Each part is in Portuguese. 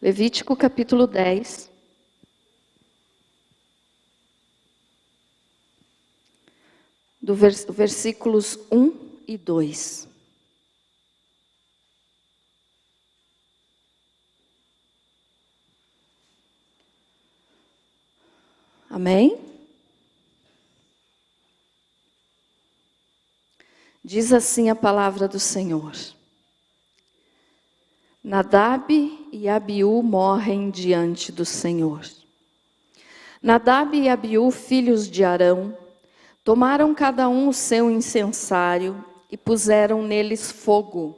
Levítico capítulo 10. Versículos 1 e 2. Amém? Diz assim a palavra do Senhor. Nadab e Abiú morrem diante do Senhor. Nadab e Abiú, filhos de Arão, tomaram cada um o seu incensário e puseram neles fogo,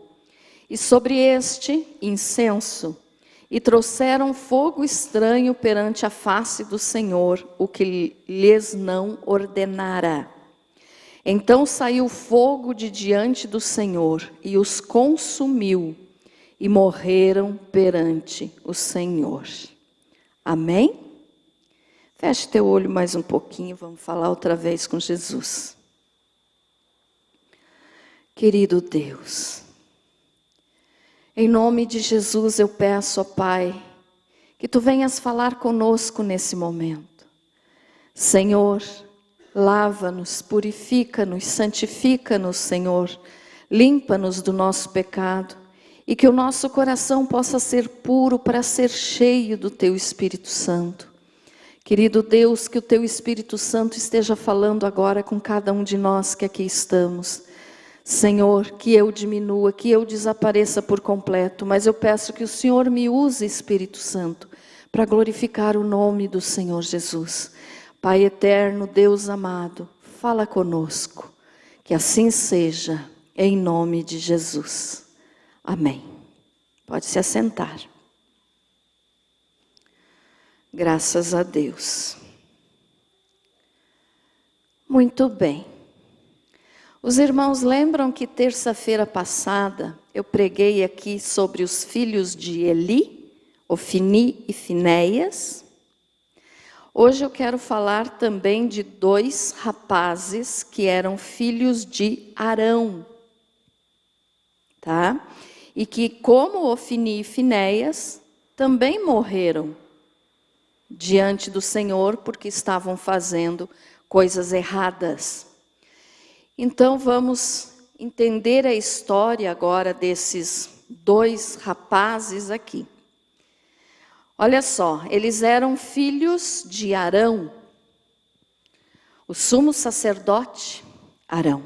e sobre este incenso, e trouxeram fogo estranho perante a face do Senhor, o que lhes não ordenara. Então saiu fogo de diante do Senhor e os consumiu, e morreram perante o Senhor. Amém? Feche teu olho mais um pouquinho, vamos falar outra vez com Jesus. Querido Deus, em nome de Jesus eu peço, ó Pai, que Tu venhas falar conosco nesse momento. Senhor, lava-nos, purifica-nos, santifica-nos, Senhor, limpa-nos do nosso pecado e que o nosso coração possa ser puro para ser cheio do Teu Espírito Santo. Querido Deus, que o Teu Espírito Santo esteja falando agora com cada um de nós que aqui estamos. Senhor, que eu diminua, que eu desapareça por completo, mas eu peço que o Senhor me use, Espírito Santo, para glorificar o nome do Senhor Jesus. Pai eterno, Deus amado, fala conosco, que assim seja, em nome de Jesus. Amém. Pode se assentar. Graças a Deus. Muito bem. Os irmãos lembram que terça-feira passada eu preguei aqui sobre os filhos de Eli, Ofni e Finéias. Hoje eu quero falar também de dois rapazes que eram filhos de Arão, tá? E que, como Ofni e Finéias, também morreram diante do Senhor porque estavam fazendo coisas erradas. Então vamos entender a história agora desses dois rapazes aqui. Olha só, eles eram filhos de Arão, o sumo sacerdote Arão.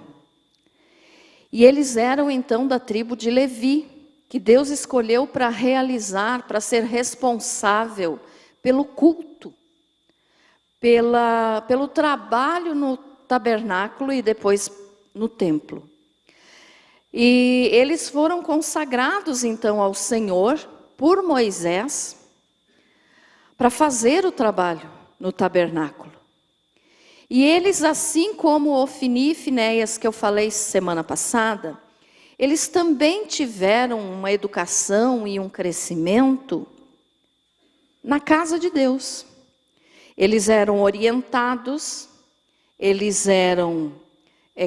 E eles eram então da tribo de Levi, que Deus escolheu para realizar, para ser responsável pelo culto, pelo trabalho no tabernáculo e depois no templo. E eles foram consagrados então ao Senhor por Moisés para fazer o trabalho no tabernáculo. E eles, assim como Ofni e Finéias, que eu falei semana passada, eles também tiveram uma educação e um crescimento na casa de Deus. Eles eram orientados, eles eram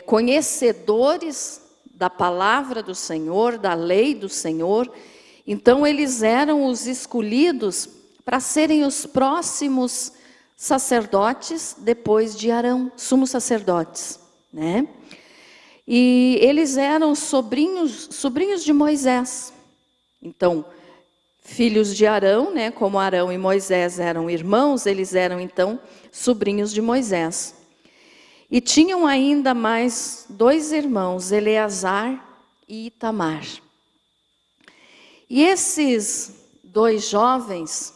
conhecedores da palavra do Senhor, da lei do Senhor. Então eles eram os escolhidos para serem os próximos sacerdotes depois de Arão, sumos sacerdotes, né? E eles eram sobrinhos de Moisés. Então, filhos de Arão, né? Como Arão e Moisés eram irmãos, eles eram então sobrinhos de Moisés. E tinham ainda mais dois irmãos, Eleazar e Itamar. E esses dois jovens,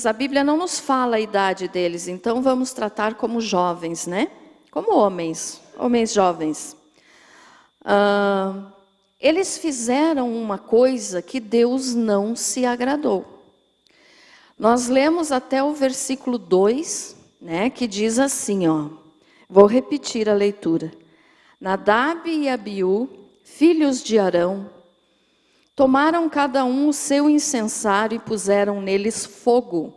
a Bíblia não nos fala a idade deles, então vamos tratar como jovens, né? Como homens jovens. Eles fizeram uma coisa que Deus não se agradou. Nós lemos até o versículo 2, né, que diz assim, ó. Vou repetir a leitura. Nadab e Abiú, filhos de Arão, tomaram cada um o seu incensário e puseram neles fogo,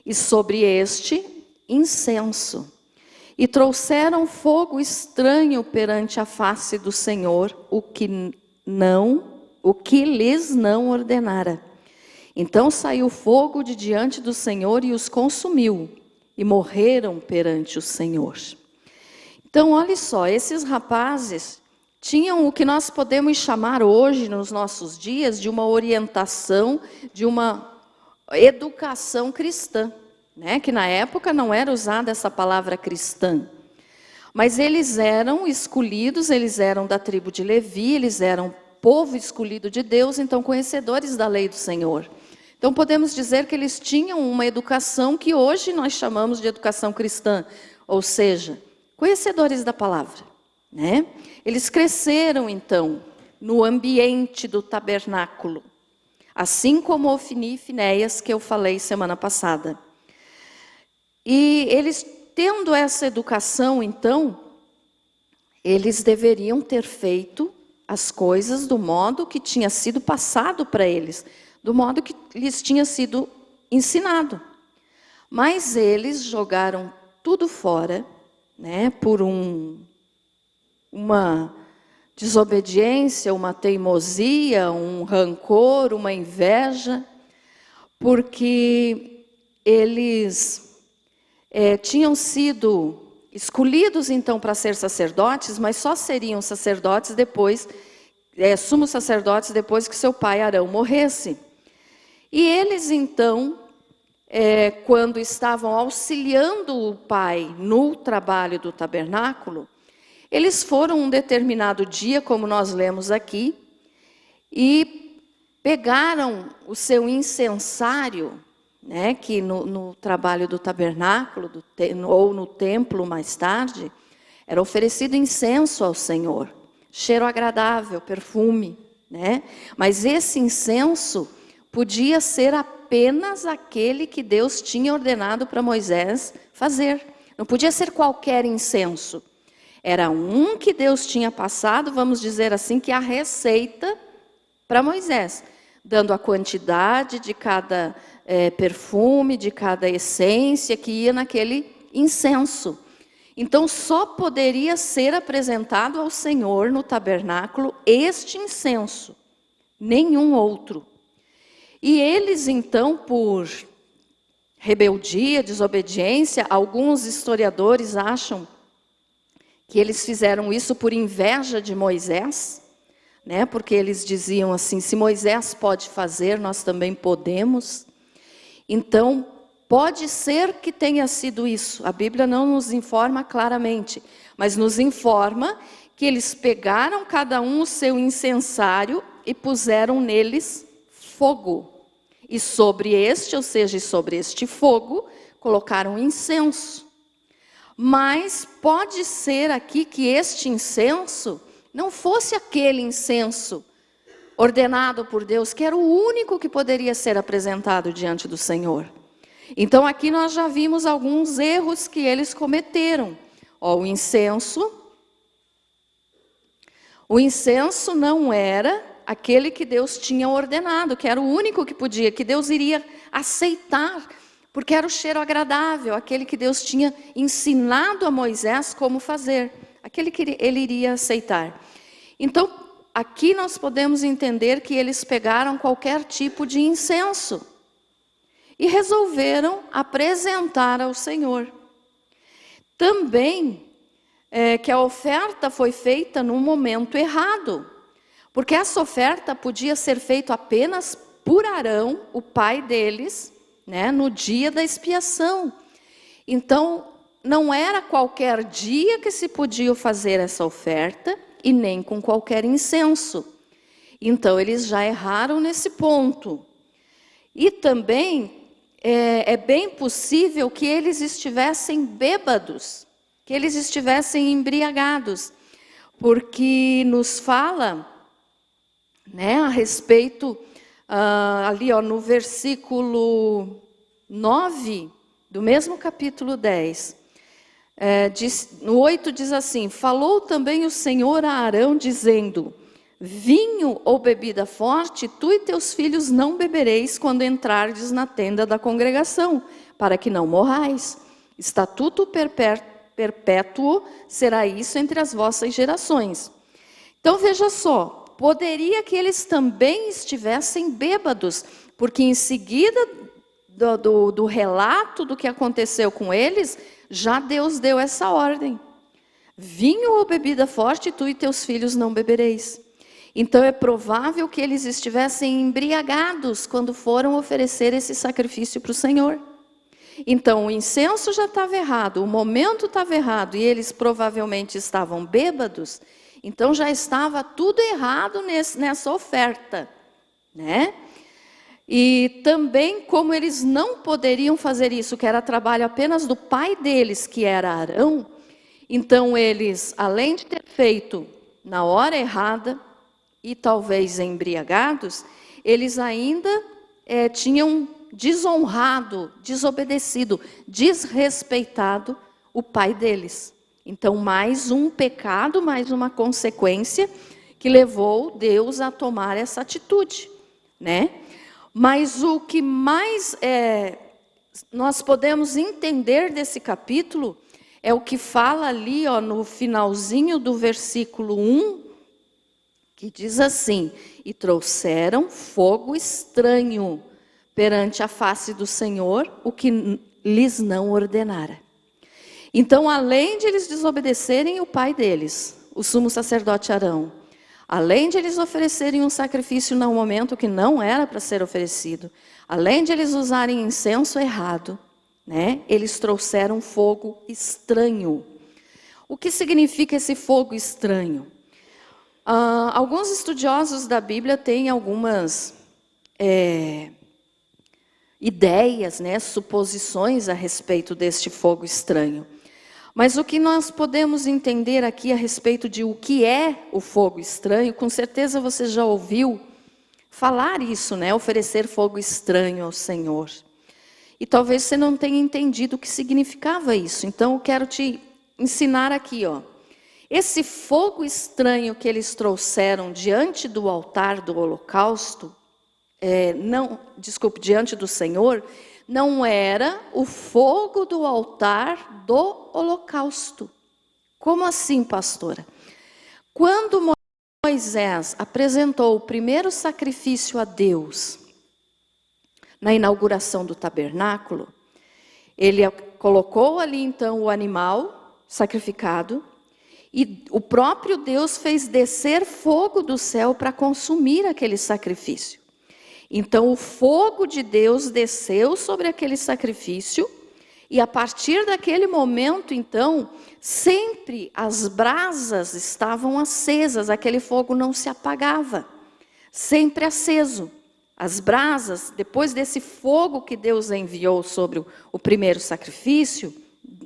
e sobre este incenso. E trouxeram fogo estranho perante a face do Senhor, o que lhes não ordenara. Então saiu fogo de diante do Senhor e os consumiu, e morreram perante o Senhor. Então, olha só, esses rapazes tinham o que nós podemos chamar hoje, nos nossos dias, de uma orientação, de uma educação cristã, né? Que na época não era usada essa palavra cristã. Mas eles eram escolhidos, eles eram da tribo de Levi, eles eram povo escolhido de Deus, então conhecedores da lei do Senhor. Então podemos dizer que eles tinham uma educação que hoje nós chamamos de educação cristã, ou seja, conhecedores da palavra, né? Eles cresceram então no ambiente do tabernáculo, assim como Ofni e Finéias, que eu falei semana passada. E eles, tendo essa educação, então, eles deveriam ter feito as coisas do modo que tinha sido passado para eles, do modo que lhes tinha sido ensinado. Mas eles jogaram tudo fora, né, por uma desobediência, uma teimosia, um rancor, uma inveja, porque eles tinham sido escolhidos então para ser sacerdotes, mas só seriam sacerdotes depois, sumos sacerdotes depois que seu pai Arão morresse. E eles então, quando estavam auxiliando o pai no trabalho do tabernáculo, eles foram um determinado dia, como nós lemos aqui, e pegaram o seu incensário, né, que no trabalho do tabernáculo, ou no templo mais tarde, era oferecido incenso ao Senhor, cheiro agradável, perfume, né? Mas esse incenso podia ser apenas aquele que Deus tinha ordenado para Moisés fazer. Não podia ser qualquer incenso. Era um que Deus tinha passado, vamos dizer assim, que a receita para Moisés, dando a quantidade de cada perfume, de cada essência que ia naquele incenso. Então, só poderia ser apresentado ao Senhor no tabernáculo este incenso, nenhum outro. E eles, então, por rebeldia, desobediência, alguns historiadores acham que eles fizeram isso por inveja de Moisés, né? Porque eles diziam assim, se Moisés pode fazer, nós também podemos. Então, pode ser que tenha sido isso. A Bíblia não nos informa claramente, mas nos informa que eles pegaram cada um o seu incensário e puseram neles fogo. E sobre este, ou seja, sobre este fogo, colocaram incenso. Mas pode ser aqui que este incenso não fosse aquele incenso ordenado por Deus, que era o único que poderia ser apresentado diante do Senhor. Então aqui nós já vimos alguns erros que eles cometeram. O incenso não era aquele que Deus tinha ordenado, que era o único que podia, que Deus iria aceitar, porque era o cheiro agradável, aquele que Deus tinha ensinado a Moisés como fazer, aquele que ele iria aceitar. Então, aqui nós podemos entender que eles pegaram qualquer tipo de incenso e resolveram apresentar ao Senhor. Também que a oferta foi feita num momento errado, porque essa oferta podia ser feita apenas por Arão, o pai deles, né, no dia da expiação. Então, não era qualquer dia que se podia fazer essa oferta e nem com qualquer incenso. Então, eles já erraram nesse ponto. E também é bem possível que eles estivessem bêbados, que eles estivessem embriagados, porque nos fala, né, a respeito, ali no versículo 9, do mesmo capítulo 10, no 8 diz assim, falou também o Senhor a Arão, dizendo, vinho ou bebida forte, tu e teus filhos não bebereis quando entrardes na tenda da congregação, para que não morrais. Estatuto perpétuo será isso entre as vossas gerações. Então veja só, poderia que eles também estivessem bêbados, Porque em seguida do relato do que aconteceu com eles, já Deus deu essa ordem: vinho ou bebida forte, tu e teus filhos não bebereis. Então é provável que eles estivessem embriagados quando foram oferecer esse sacrifício para o Senhor. Então o incenso já estava errado, o momento estava errado, e eles provavelmente estavam bêbados. Então já estava tudo errado nessa oferta, né? E também, como eles não poderiam fazer isso, que era trabalho apenas do pai deles, que era Arão, então eles, além de ter feito na hora errada e talvez embriagados, eles ainda tinham desonrado, desobedecido, desrespeitado o pai deles. Então, mais um pecado, mais uma consequência que levou Deus a tomar essa atitude, né? Mas o que mais nós podemos entender desse capítulo é o que fala ali, ó, no finalzinho do versículo 1, que diz assim: e trouxeram fogo estranho perante a face do Senhor, o que lhes não ordenara. Então, além de eles desobedecerem o pai deles, o sumo sacerdote Arão, além de eles oferecerem um sacrifício num momento que não era para ser oferecido, além de eles usarem incenso errado, né, eles trouxeram fogo estranho. O que significa esse fogo estranho? Alguns estudiosos da Bíblia têm algumas ideias, né, suposições a respeito deste fogo estranho. Mas o que nós podemos entender aqui a respeito de o que é o fogo estranho, com certeza você já ouviu falar isso, né? Oferecer fogo estranho ao Senhor. E talvez você não tenha entendido o que significava isso. Então eu quero te ensinar aqui, ó. Esse fogo estranho que eles trouxeram diante do altar do holocausto, diante do Senhor, não era o fogo do altar do holocausto. Como assim, pastora? Quando Moisés apresentou o primeiro sacrifício a Deus, na inauguração do tabernáculo, ele colocou ali então o animal sacrificado, e o próprio Deus fez descer fogo do céu para consumir aquele sacrifício. Então o fogo de Deus desceu sobre aquele sacrifício, e a partir daquele momento, então, sempre as brasas estavam acesas, aquele fogo não se apagava, sempre aceso. As brasas, depois desse fogo que Deus enviou sobre o primeiro sacrifício,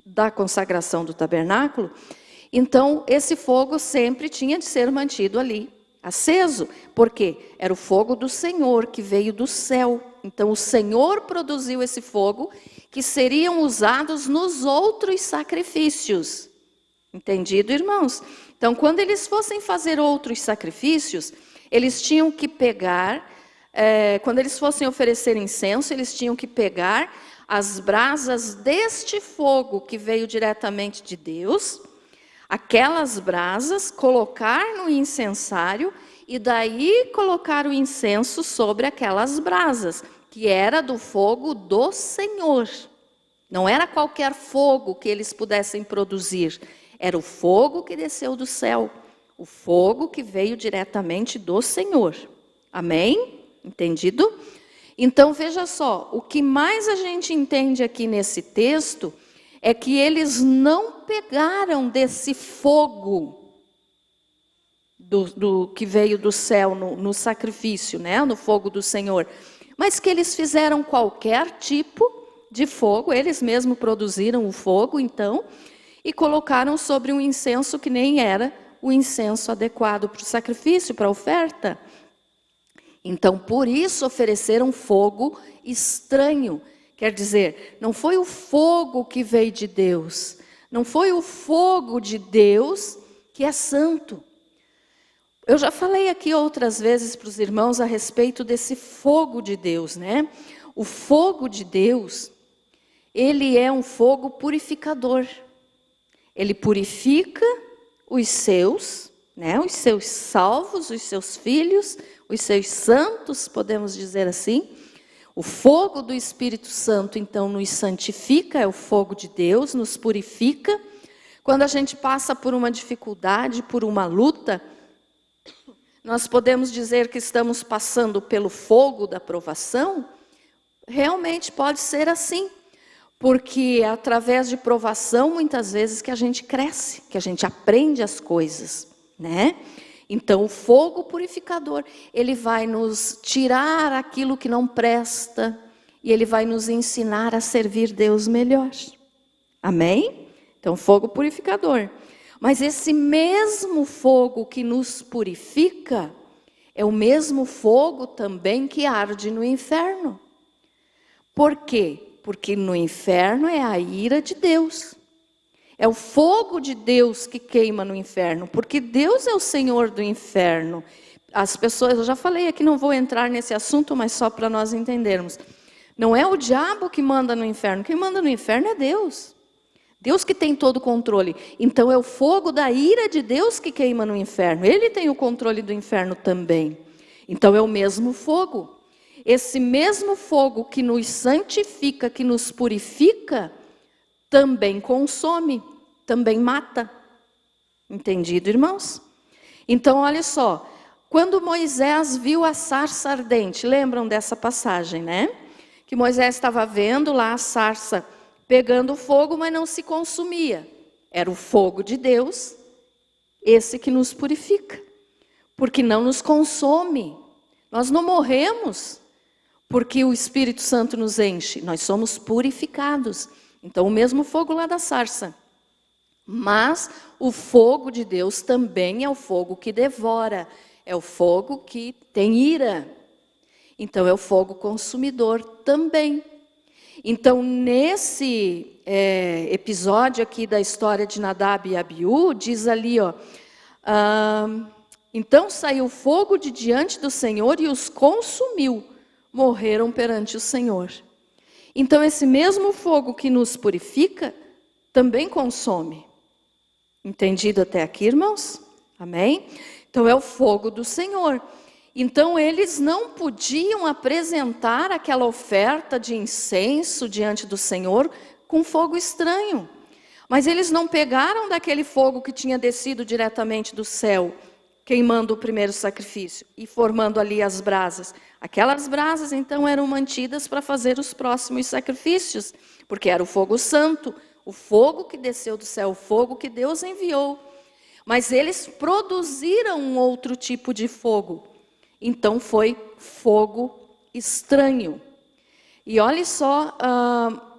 da consagração do tabernáculo, então esse fogo sempre tinha de ser mantido ali, aceso, porque era o fogo do Senhor que veio do céu. Então o Senhor produziu esse fogo que seriam usados nos outros sacrifícios. Entendido, irmãos? Então quando eles fossem fazer outros sacrifícios, eles tinham que pegar, quando eles fossem oferecer incenso, eles tinham que pegar as brasas deste fogo que veio diretamente de Deus, aquelas brasas, colocar no incensário e daí colocar o incenso sobre aquelas brasas, que era do fogo do Senhor. Não era qualquer fogo que eles pudessem produzir, era o fogo que desceu do céu, o fogo que veio diretamente do Senhor. Amém? Entendido? Então veja só, o que mais a gente entende aqui nesse texto é que eles não pegaram desse fogo do que veio do céu no sacrifício, né? No fogo do Senhor, mas que eles fizeram qualquer tipo de fogo, eles mesmos produziram o fogo, então, e colocaram sobre um incenso que nem era o incenso adequado para o sacrifício, para a oferta. Então, por isso ofereceram fogo estranho. Quer dizer, não foi o fogo que veio de Deus, não foi o fogo de Deus que é santo. Eu já falei aqui outras vezes para os irmãos a respeito desse fogo de Deus, né? O fogo de Deus, ele é um fogo purificador. Ele purifica os seus, né? Os seus salvos, os seus filhos, os seus santos, podemos dizer assim, O fogo do Espírito Santo, então, nos santifica, é o fogo de Deus, nos purifica. Quando a gente passa por uma dificuldade, por uma luta, nós podemos dizer que estamos passando pelo fogo da provação? Realmente pode ser assim, porque é através de provação, muitas vezes, que a gente cresce, que a gente aprende as coisas, né? Então, o fogo purificador, ele vai nos tirar aquilo que não presta e ele vai nos ensinar a servir Deus melhor. Amém? Então, fogo purificador. Mas esse mesmo fogo que nos purifica é o mesmo fogo também que arde no inferno. Por quê? Porque no inferno é a ira de Deus. É o fogo de Deus que queima no inferno, porque Deus é o Senhor do inferno. As pessoas, eu já falei aqui, não vou entrar nesse assunto, mas só para nós entendermos. Não é o diabo que manda no inferno, quem manda no inferno é Deus. Deus que tem todo o controle. Então é o fogo da ira de Deus que queima no inferno. Ele tem o controle do inferno também. Então é o mesmo fogo. Esse mesmo fogo que nos santifica, que nos purifica, também consome, também mata. Entendido, irmãos? Então, olha só. Quando Moisés viu a sarça ardente, lembram dessa passagem, né? Que Moisés estava vendo lá a sarça pegando fogo, mas não se consumia. Era o fogo de Deus, esse que nos purifica. Porque não nos consome. Nós não morremos porque o Espírito Santo nos enche. Nós somos purificados. Então, o mesmo fogo lá da sarça. Mas o fogo de Deus também é o fogo que devora. É o fogo que tem ira. Então, é o fogo consumidor também. Então, nesse episódio aqui da história de Nadab e Abiú, diz ali, ó, então saiu fogo de diante do Senhor e os consumiu, morreram perante o Senhor. Então, esse mesmo fogo que nos purifica, também consome. Entendido até aqui, irmãos? Amém? Então, é o fogo do Senhor. Então, eles não podiam apresentar aquela oferta de incenso diante do Senhor com fogo estranho. Mas eles não pegaram daquele fogo que tinha descido diretamente do céu, queimando o primeiro sacrifício e formando ali as brasas. Aquelas brasas, então, eram mantidas para fazer os próximos sacrifícios, porque era o fogo santo, o fogo que desceu do céu, o fogo que Deus enviou. Mas eles produziram um outro tipo de fogo. Então, foi fogo estranho. E olha só,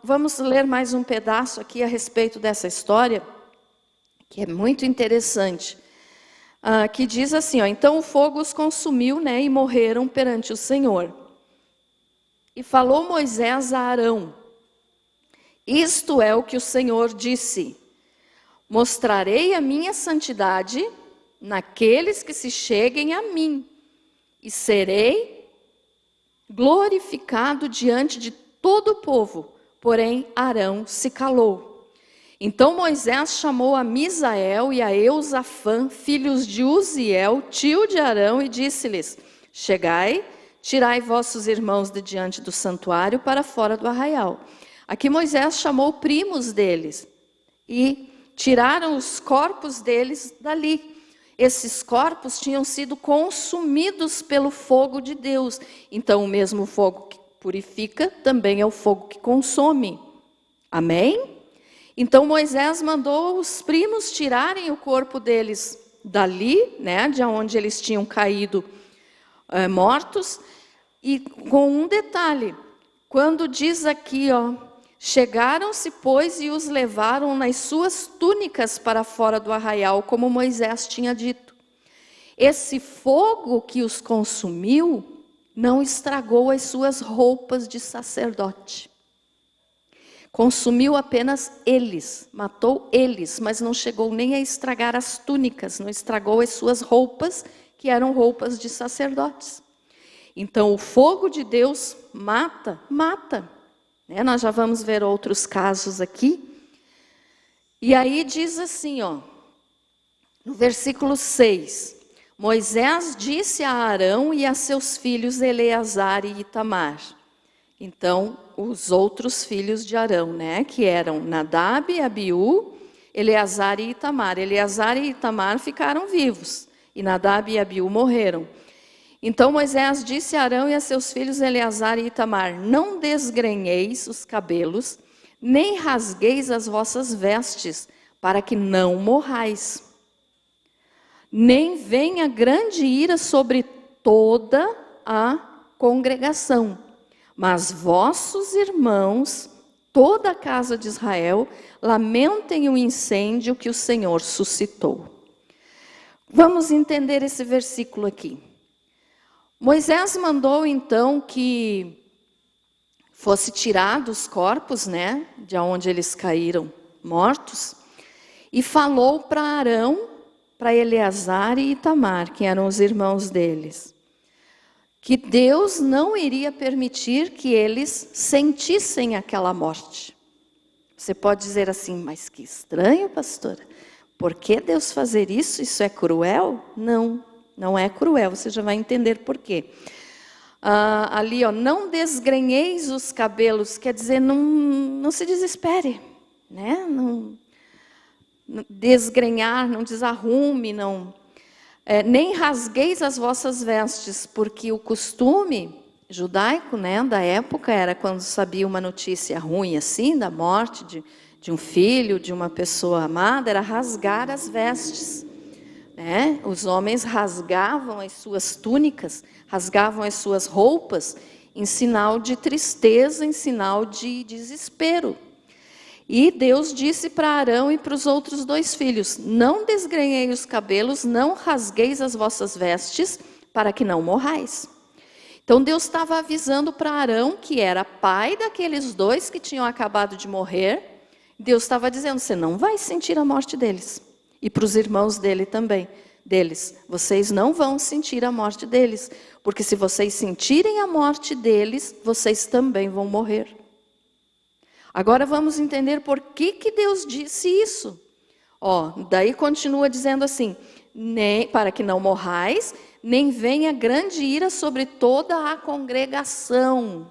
vamos ler mais um pedaço aqui a respeito dessa história, que é muito interessante. Que diz assim, ó, então o fogo os consumiu, né, e morreram perante o Senhor. E falou Moisés a Arão, isto é o que o Senhor disse, mostrarei a minha santidade naqueles que se cheguem a mim, e serei glorificado diante de todo o povo. Porém, Arão se calou. Então Moisés chamou a Misael e a Eusafã, filhos de Uziel, tio de Arão, e disse-lhes, chegai, tirai vossos irmãos de diante do santuário para fora do arraial. Aqui Moisés chamou primos deles e tiraram os corpos deles dali. Esses corpos tinham sido consumidos pelo fogo de Deus. Então o mesmo fogo que purifica também é o fogo que consome. Amém? Então Moisés mandou os primos tirarem o corpo deles dali, né, de onde eles tinham caído mortos, e com um detalhe, quando diz aqui, ó, chegaram-se, pois, e os levaram nas suas túnicas para fora do arraial, como Moisés tinha dito. Esse fogo que os consumiu não estragou as suas roupas de sacerdote. Consumiu apenas eles, matou eles, mas não chegou nem a estragar as túnicas, não estragou as suas roupas, que eram roupas de sacerdotes. Então, o fogo de Deus mata. Né? Nós já vamos ver outros casos aqui. E aí diz assim, ó, no versículo 6, Moisés disse a Arão e a seus filhos Eleazar e Itamar. Então, os outros filhos de Arão, né, que eram Nadab, Abiú, Eleazar e Itamar. Eleazar e Itamar ficaram vivos, e Nadab e Abiú morreram. Então Moisés disse a Arão e a seus filhos Eleazar e Itamar: não desgrenheis os cabelos, nem rasgueis as vossas vestes, para que não morrais. Nem venha grande ira sobre toda a congregação. Mas vossos irmãos, toda a casa de Israel, lamentem o incêndio que o Senhor suscitou. Vamos entender esse versículo aqui. Moisés mandou então que fosse tirados os corpos, né, de onde eles caíram mortos, e falou para Arão, para Eleazar e Itamar, que eram os irmãos deles, que Deus não iria permitir que eles sentissem aquela morte. Você pode dizer assim, mas que estranho, pastora. Por que Deus fazer isso? Isso é cruel? Não, não é cruel, você já vai entender por quê. Ali, ó, não desgrenheis os cabelos, quer dizer, não se desespere, né? Não desgrenhar, não desarrume, não... nem rasgueis as vossas vestes, porque o costume judaico, né, da época era quando sabia uma notícia ruim assim, da morte de um filho, de uma pessoa amada, era rasgar as vestes. Né? Os homens rasgavam as suas túnicas, rasgavam as suas roupas, em sinal de tristeza, em sinal de desespero. E Deus disse para Arão e para os outros 2 filhos: não desgrenhei os cabelos, não rasgueis as vossas vestes, para que não morrais. Então Deus estava avisando para Arão, que era pai daqueles 2 que tinham acabado de morrer. Deus estava dizendo: você não vai sentir a morte deles. E para os irmãos deles, vocês não vão sentir a morte deles. Porque se vocês sentirem a morte deles, vocês também vão morrer. Agora vamos entender por que Deus disse isso. Daí continua dizendo assim: para que não morrais, nem venha grande ira sobre toda a congregação.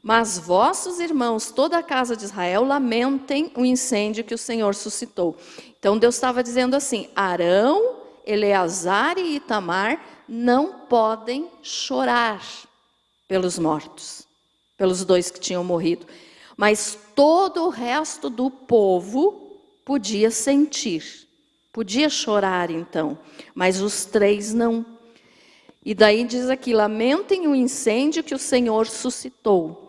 Mas vossos irmãos, toda a casa de Israel, lamentem o incêndio que o Senhor suscitou. Então Deus estava dizendo assim: Arão, Eleazar e Itamar não podem chorar pelos mortos, pelos 2 que tinham morrido. Mas todo o resto do povo podia sentir, podia chorar então, mas os 3 não. E daí diz aqui: lamentem o incêndio que o Senhor suscitou.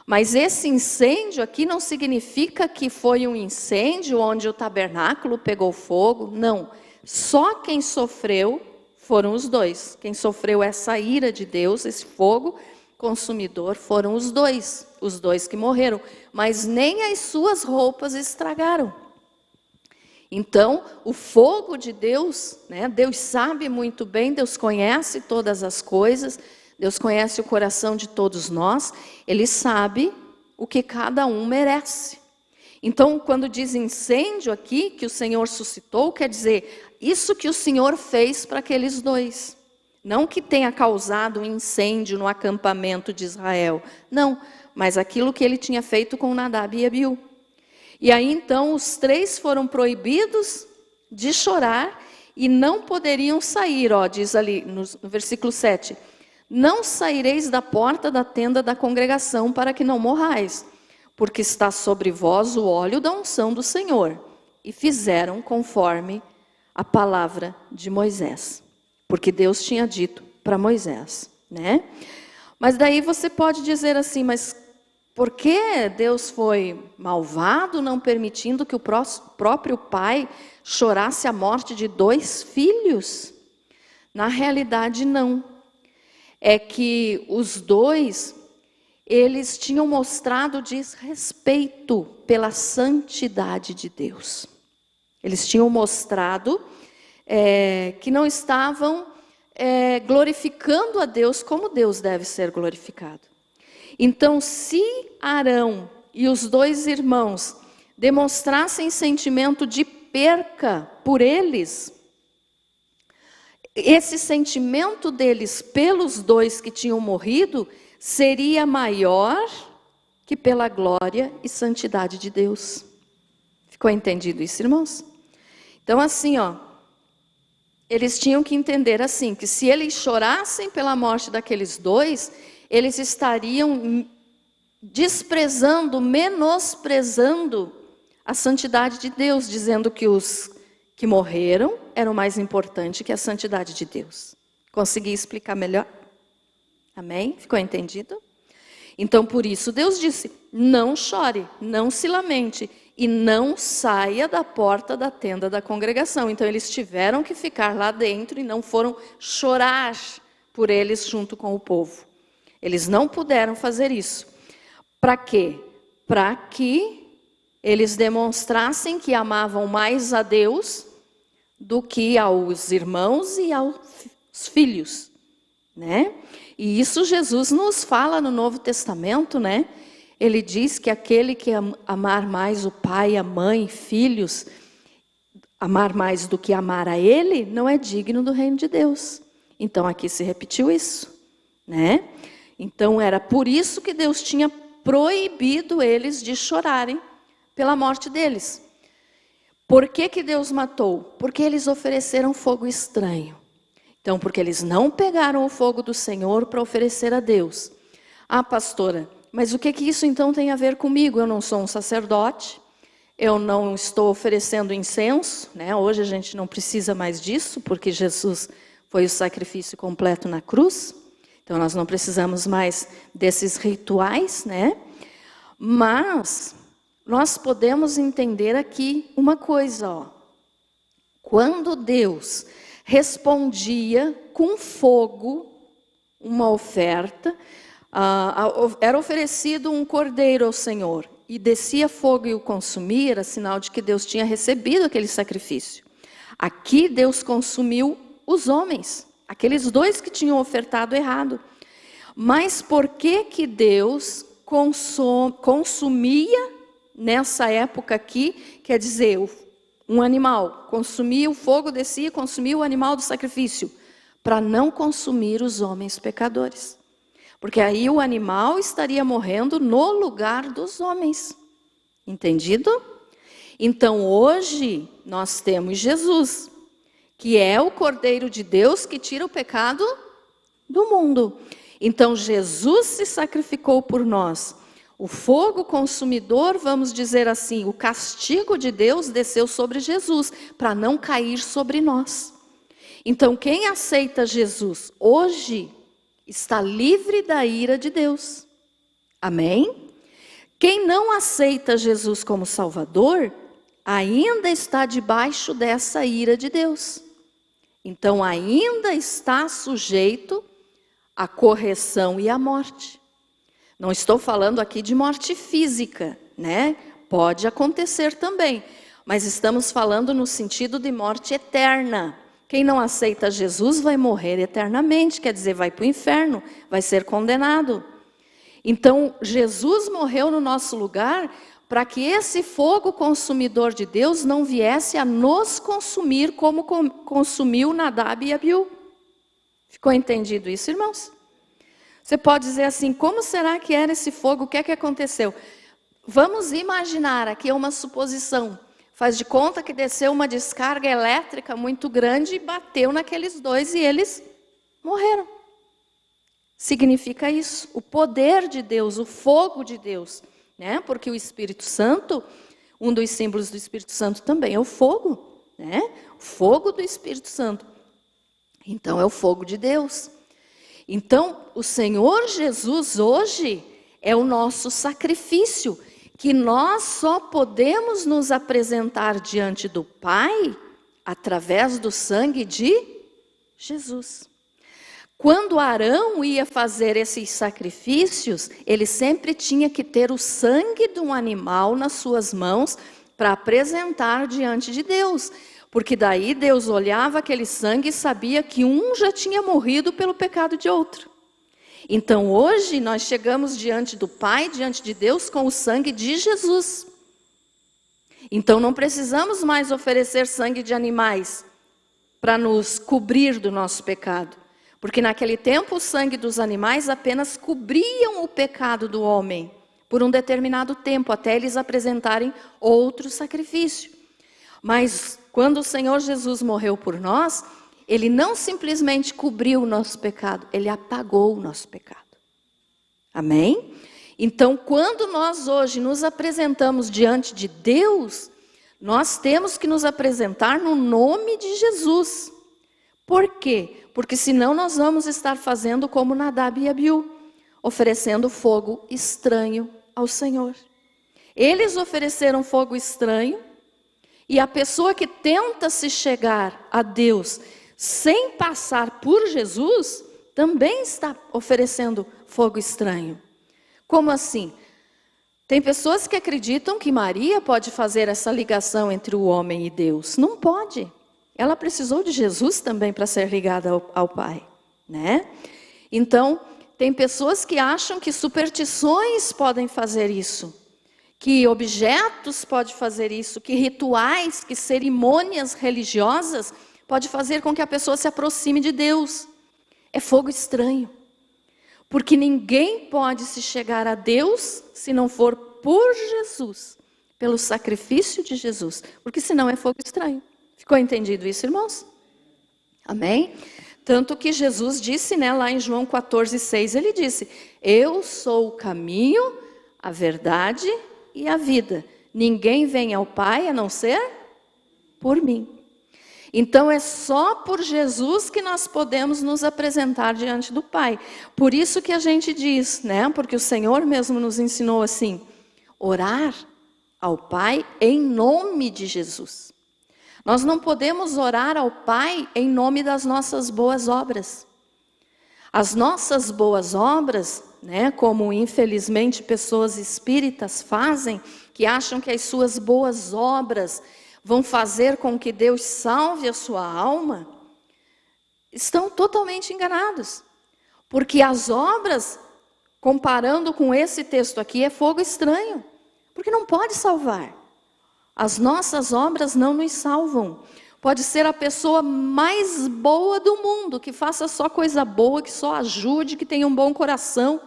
Mas esse incêndio aqui não significa que foi um incêndio onde o tabernáculo pegou fogo, não. Só quem sofreu foram os 2. Quem sofreu essa ira de Deus, esse fogo consumidor, foram os 2 que morreram. Mas nem as suas roupas estragaram. Então, o fogo de Deus, né, Deus sabe muito bem, Deus conhece todas as coisas, Deus conhece o coração de todos nós, Ele sabe o que cada um merece. Então, quando diz incêndio aqui, que o Senhor suscitou, quer dizer, isso que o Senhor fez para aqueles 2. Não que tenha causado um incêndio no acampamento de Israel, não, mas aquilo que Ele tinha feito com Nadab e Abiú. E aí então os 3 foram proibidos de chorar e não poderiam sair, diz ali no versículo 7. Não saireis da porta da tenda da congregação para que não morrais, porque está sobre vós o óleo da unção do Senhor. E fizeram conforme a palavra de Moisés, porque Deus tinha dito para Moisés, né? Mas daí você pode dizer assim, mas por que Deus foi malvado, não permitindo que o próprio pai chorasse a morte de 2 filhos? Na realidade, não. É que os 2, eles tinham mostrado desrespeito pela santidade de Deus. Eles tinham mostrado que não estavam glorificando a Deus como Deus deve ser glorificado. Então, se Arão e os 2 irmãos demonstrassem sentimento de perca por eles, esse sentimento deles pelos 2 que tinham morrido seria maior que pela glória e santidade de Deus. Ficou entendido isso, irmãos? Então assim, eles tinham que entender assim, que se eles chorassem pela morte daqueles dois, eles estariam desprezando, menosprezando a santidade de Deus, dizendo que os que morreram eram mais importantes que a santidade de Deus. Consegui explicar melhor? Amém? Ficou entendido? Então, por isso, Deus disse, não chore, não se lamente, e não saia da porta da tenda da congregação. Então, eles tiveram que ficar lá dentro e não foram chorar por eles junto com o povo. Eles não puderam fazer isso. Para quê? Para que eles demonstrassem que amavam mais a Deus do que aos irmãos e aos filhos, né? E isso Jesus nos fala no Novo Testamento, né? Ele diz que aquele que amar mais o pai, a mãe, filhos, amar mais do que amar a ele, não é digno do reino de Deus. Então aqui se repetiu isso, né? Então era por isso que Deus tinha proibido eles de chorarem pela morte deles. Por que que Deus matou? Porque eles ofereceram fogo estranho. Então, porque eles não pegaram o fogo do Senhor para oferecer a Deus. Ah, pastora, mas o que que isso então tem a ver comigo? Eu não sou um sacerdote, eu não estou oferecendo incenso, né? Hoje a gente não precisa mais disso, porque Jesus foi o sacrifício completo na cruz. Então, nós não precisamos mais desses rituais, né? Mas nós podemos entender aqui uma coisa, Quando Deus respondia com fogo uma oferta, era oferecido um cordeiro ao Senhor, e descia fogo e o consumia, era sinal de que Deus tinha recebido aquele sacrifício. Aqui Deus consumiu os homens, aqueles dois que tinham ofertado errado. Mas por que que Deus consumia nessa época aqui, quer dizer, um animal, consumia o fogo, descia e consumia o animal do sacrifício, para não consumir os homens pecadores. Porque aí o animal estaria morrendo no lugar dos homens. Entendido? Então hoje nós temos Jesus, que é o Cordeiro de Deus que tira o pecado do mundo. Então Jesus se sacrificou por nós. O fogo consumidor, vamos dizer assim, o castigo de Deus desceu sobre Jesus, para não cair sobre nós. Então quem aceita Jesus hoje está livre da ira de Deus. Amém? Quem não aceita Jesus como Salvador, ainda está debaixo dessa ira de Deus. Então ainda está sujeito à correção e à morte. Não estou falando aqui de morte física, né? Pode acontecer também, mas estamos falando no sentido de morte eterna. Quem não aceita Jesus vai morrer eternamente, quer dizer, vai para o inferno, vai ser condenado. Então, Jesus morreu no nosso lugar para que esse fogo consumidor de Deus não viesse a nos consumir como consumiu Nadab e Abiú. Ficou entendido isso, irmãos? Você pode dizer assim, como será que era esse fogo? O que é que aconteceu? Vamos imaginar, aqui é uma suposição. Faz de conta que desceu uma descarga elétrica muito grande e bateu naqueles dois e eles morreram. Significa isso, o poder de Deus, o fogo de Deus, né? Porque o Espírito Santo, um dos símbolos do Espírito Santo também é o fogo, né? O fogo do Espírito Santo. Então é o fogo de Deus. Então o Senhor Jesus hoje é o nosso sacrifício, que nós só podemos nos apresentar diante do Pai através do sangue de Jesus. Quando Arão ia fazer esses sacrifícios, ele sempre tinha que ter o sangue de um animal nas suas mãos para apresentar diante de Deus. Porque daí Deus olhava aquele sangue e sabia que um já tinha morrido pelo pecado de outro. Então hoje nós chegamos diante do Pai, diante de Deus, com o sangue de Jesus. Então não precisamos mais oferecer sangue de animais para nos cobrir do nosso pecado. Porque naquele tempo o sangue dos animais apenas cobriam o pecado do homem por um determinado tempo, até eles apresentarem outro sacrifício. Mas quando o Senhor Jesus morreu por nós, Ele não simplesmente cobriu o nosso pecado, Ele apagou o nosso pecado. Amém? Então, quando nós hoje nos apresentamos diante de Deus, nós temos que nos apresentar no nome de Jesus. Por quê? Porque senão nós vamos estar fazendo como Nadab e Abiú, oferecendo fogo estranho ao Senhor. Eles ofereceram fogo estranho, e a pessoa que tenta se chegar a Deus sem passar por Jesus, também está oferecendo fogo estranho. Como assim? Tem pessoas que acreditam que Maria pode fazer essa ligação entre o homem e Deus. Não pode. Ela precisou de Jesus também para ser ligada ao Pai, né? Então, tem pessoas que acham que superstições podem fazer isso, que objetos podem fazer isso, que rituais, que cerimônias religiosas pode fazer com que a pessoa se aproxime de Deus. É fogo estranho. Porque ninguém pode se chegar a Deus se não for por Jesus, pelo sacrifício de Jesus, porque senão é fogo estranho. Ficou entendido isso, irmãos? Amém? Tanto que Jesus disse, né, lá em João 14:6, ele disse: eu sou o caminho, a verdade e a vida. Ninguém vem ao Pai a não ser por mim. Então é só por Jesus que nós podemos nos apresentar diante do Pai. Por isso que a gente diz, né? Porque o Senhor mesmo nos ensinou assim: orar ao Pai em nome de Jesus. Nós não podemos orar ao Pai em nome das nossas boas obras. As nossas boas obras, né, como infelizmente pessoas espíritas fazem, que acham que as suas boas obras vão fazer com que Deus salve a sua alma, estão totalmente enganados. Porque as obras, comparando com esse texto aqui, é fogo estranho. Porque não pode salvar. As nossas obras não nos salvam. Pode ser a pessoa mais boa do mundo, que faça só coisa boa, que só ajude, que tenha um bom coração.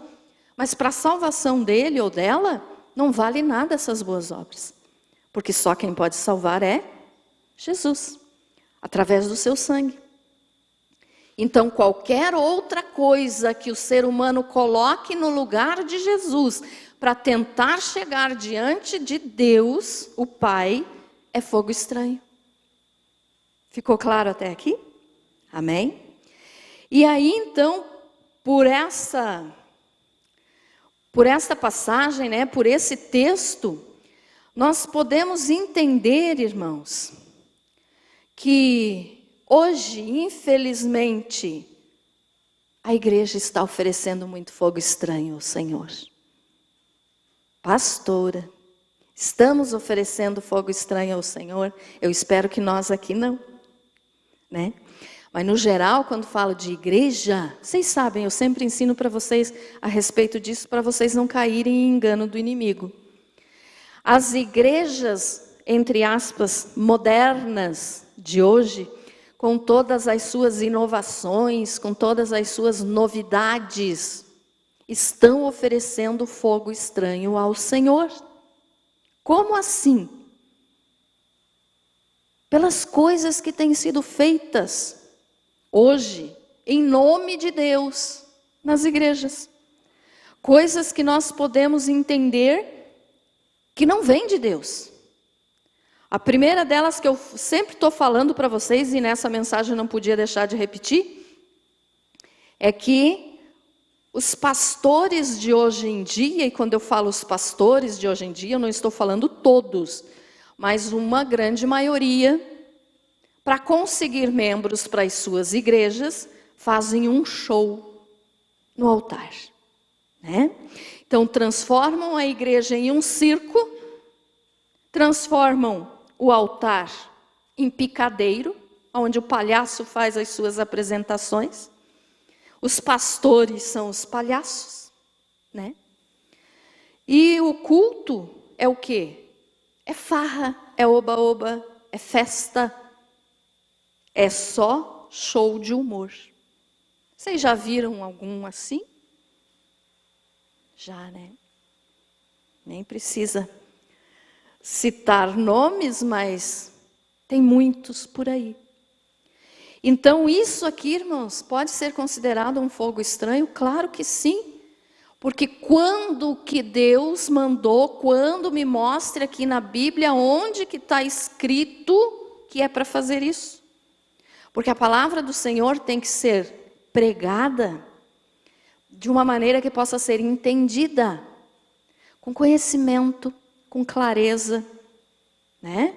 Mas para a salvação dele ou dela, não vale nada essas boas obras. Porque só quem pode salvar é Jesus, através do seu sangue. Então, qualquer outra coisa que o ser humano coloque no lugar de Jesus, para tentar chegar diante de Deus, o Pai, é fogo estranho. Ficou claro até aqui? Amém? E aí, então, por esta passagem, né, por esse texto, nós podemos entender, irmãos, que hoje, infelizmente, a igreja está oferecendo muito fogo estranho ao Senhor. Pastora, estamos oferecendo fogo estranho ao Senhor? Eu espero que nós aqui não, né? Mas no geral, quando falo de igreja, vocês sabem, eu sempre ensino para vocês a respeito disso, para vocês não caírem em engano do inimigo. As igrejas, entre aspas, modernas de hoje, com todas as suas inovações, com todas as suas novidades, estão oferecendo fogo estranho ao Senhor. Como assim? Pelas coisas que têm sido feitas hoje, em nome de Deus, nas igrejas. Coisas que nós podemos entender que não vem de Deus. A primeira delas que eu sempre estou falando para vocês, e nessa mensagem eu não podia deixar de repetir, é que os pastores de hoje em dia, e quando eu falo os pastores de hoje em dia, eu não estou falando todos, mas uma grande maioria, para conseguir membros para as suas igrejas, fazem um show no altar, né? Então transformam a igreja em um circo, transformam o altar em picadeiro, onde o palhaço faz as suas apresentações. Os pastores são os palhaços, né? E o culto é o quê? É farra, é oba-oba, é festa, é só show de humor. Vocês já viram algum assim? Já, né? Nem precisa citar nomes, mas tem muitos por aí. Então, isso aqui, irmãos, pode ser considerado um fogo estranho? Claro que sim. Porque quando que Deus mandou, quando me mostra aqui na Bíblia, onde que está escrito que é para fazer isso? Porque a palavra do Senhor tem que ser pregada de uma maneira que possa ser entendida, com conhecimento, com clareza, né?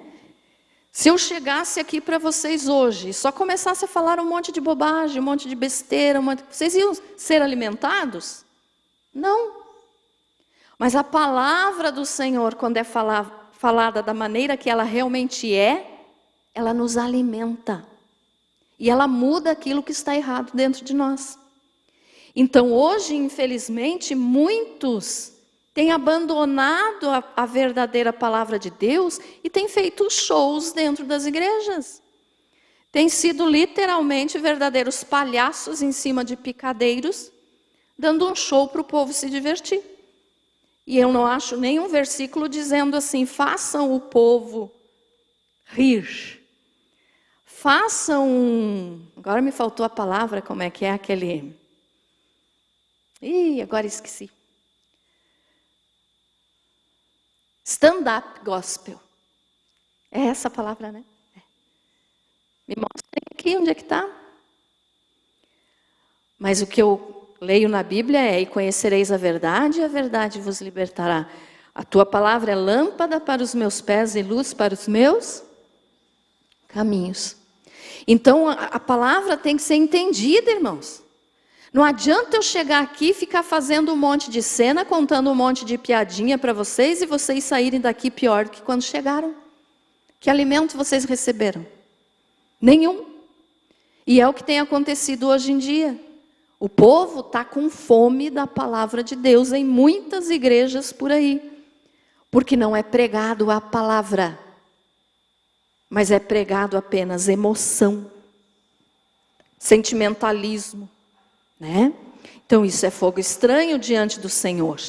Se eu chegasse aqui para vocês hoje e só começasse a falar um monte de bobagem, um monte de besteira, vocês iam ser alimentados? Não. Mas a palavra do Senhor, quando é falada da maneira que ela realmente é, ela nos alimenta. E ela muda aquilo que está errado dentro de nós. Então hoje, infelizmente, muitos têm abandonado a verdadeira palavra de Deus e têm feito shows dentro das igrejas. Têm sido literalmente verdadeiros palhaços em cima de picadeiros, dando um show para o povo se divertir. E eu não acho nenhum versículo dizendo assim, façam o povo rir. Façam, agora me faltou a palavra, como é que é aquele... agora esqueci. Stand-up gospel. É essa a palavra, né? É. Me mostrem aqui onde é que está. Mas o que eu leio na Bíblia é: e conhecereis a verdade vos libertará. A tua palavra é lâmpada para os meus pés e luz para os meus caminhos. Então a palavra tem que ser entendida, irmãos. Não adianta eu chegar aqui e ficar fazendo um monte de cena, contando um monte de piadinha para vocês e vocês saírem daqui pior do que quando chegaram. Que alimento vocês receberam? Nenhum. E é o que tem acontecido hoje em dia. O povo está com fome da palavra de Deus em muitas igrejas por aí. Porque não é pregado a palavra, mas é pregado apenas emoção, sentimentalismo. Né? Então isso é fogo estranho diante do Senhor.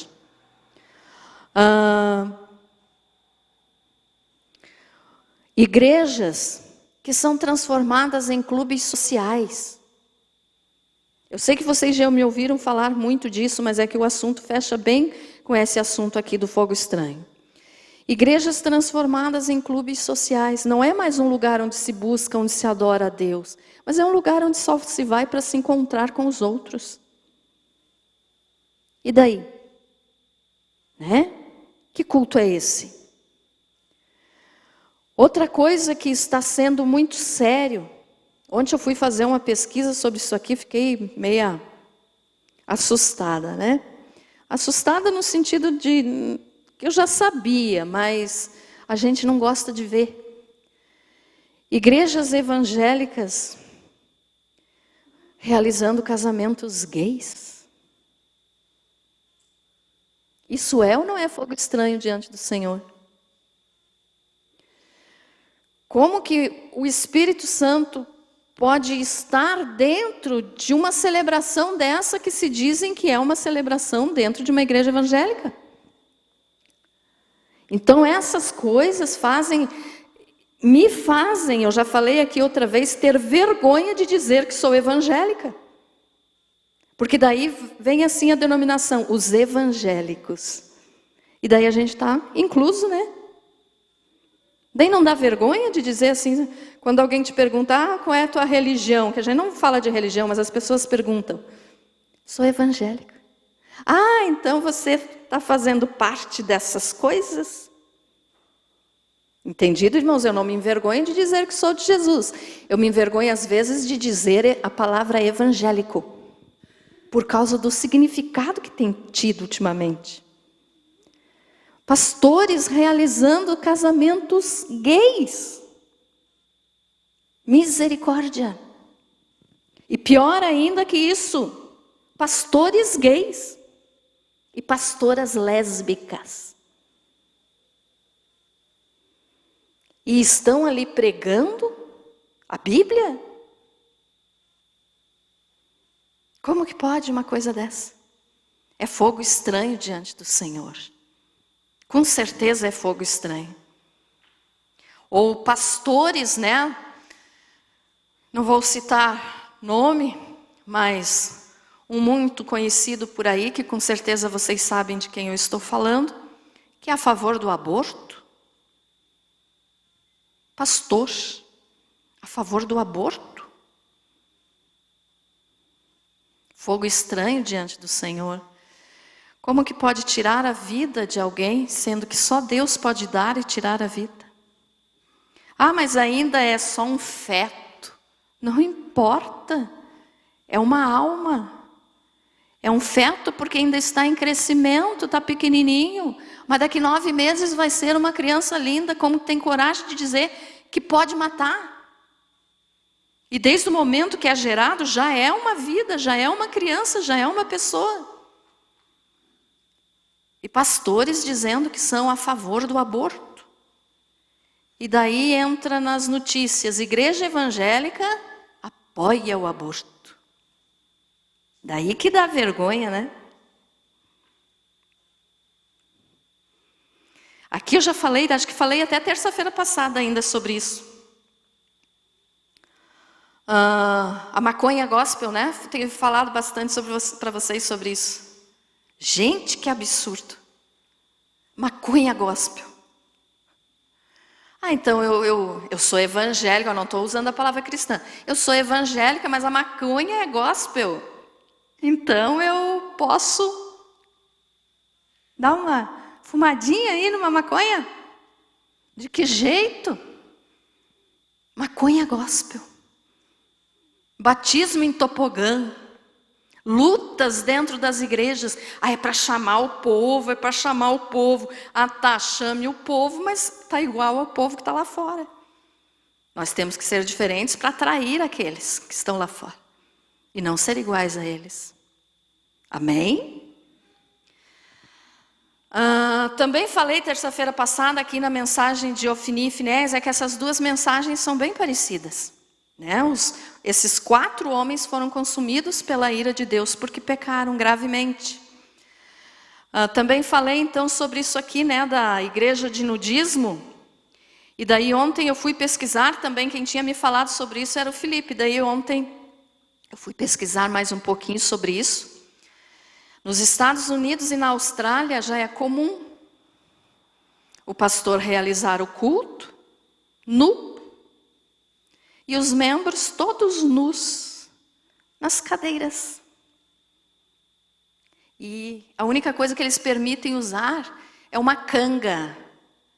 Igrejas que são transformadas em clubes sociais. Eu sei que vocês já me ouviram falar muito disso, mas é que o assunto fecha bem com esse assunto aqui do fogo estranho. Igrejas transformadas em clubes sociais. Não é mais um lugar onde se busca, onde se adora a Deus, mas é um lugar onde só se vai para se encontrar com os outros. E daí? Né? Que culto é esse? Outra coisa que está sendo muito sério. Ontem eu fui fazer uma pesquisa sobre isso aqui, fiquei meia assustada, né? Assustada no sentido de que eu já sabia, mas a gente não gosta de ver. Igrejas evangélicas realizando casamentos gays. Isso é ou não é fogo estranho diante do Senhor? Como que o Espírito Santo pode estar dentro de uma celebração dessa que se dizem que é uma celebração dentro de uma igreja evangélica? Então essas coisas me fazem, eu já falei aqui outra vez, ter vergonha de dizer que sou evangélica. Porque daí vem assim a denominação, os evangélicos. E daí a gente está incluso, né? Daí não dá vergonha de dizer assim, quando alguém te pergunta, qual é a tua religião? Que a gente não fala de religião, mas as pessoas perguntam. Sou evangélica. Então você está fazendo parte dessas coisas? Entendido, irmãos? Eu não me envergonho de dizer que sou de Jesus. Eu me envergonho às vezes de dizer a palavra evangélico. Por causa do significado que tem tido ultimamente. Pastores realizando casamentos gays. Misericórdia. E pior ainda que isso, pastores gays e pastoras lésbicas. E estão ali pregando a Bíblia? Como que pode uma coisa dessa? É fogo estranho diante do Senhor. Com certeza é fogo estranho. Ou pastores, né? Não vou citar nome, mas um muito conhecido por aí, que com certeza vocês sabem de quem eu estou falando, que é a favor do aborto. Pastor, a favor do aborto. Fogo estranho diante do Senhor. Como que pode tirar a vida de alguém, sendo que só Deus pode dar e tirar a vida? Ah, mas ainda é só um feto. Não importa. É uma alma. É um feto porque ainda está em crescimento, está pequenininho. Mas daqui 9 meses vai ser uma criança linda, como tem coragem de dizer que pode matar. E desde o momento que é gerado, já é uma vida, já é uma criança, já é uma pessoa. E pastores dizendo que são a favor do aborto. E daí entra nas notícias, igreja evangélica apoia o aborto. Daí que dá vergonha, né? Aqui eu já falei, acho que falei até terça-feira passada ainda sobre isso. A maconha gospel, né? Tenho falado bastante para vocês sobre isso. Gente, que absurdo. Maconha gospel. Então eu sou evangélica, eu não estou usando a palavra cristã. Eu sou evangélica, mas a maconha é gospel. Então eu posso dar uma fumadinha aí numa maconha? De que jeito? Maconha gospel. Batismo em tobogã. Lutas dentro das igrejas. É para chamar o povo, é para chamar o povo. Tá, chame o povo, mas está igual ao povo que está lá fora. Nós temos que ser diferentes para atrair aqueles que estão lá fora. E não ser iguais a eles. Amém? Também falei terça-feira passada aqui na mensagem de Ofni e Finéias, que essas duas mensagens são bem parecidas. Né? Esses 4 homens foram consumidos pela ira de Deus porque pecaram gravemente. Também falei então sobre isso aqui, né, da igreja de nudismo. E daí ontem eu fui pesquisar também, quem tinha me falado sobre isso era o Felipe. Daí ontem eu fui pesquisar mais um pouquinho sobre isso. Nos Estados Unidos e na Austrália já é comum o pastor realizar o culto nu e os membros todos nus nas cadeiras. E a única coisa que eles permitem usar é uma canga.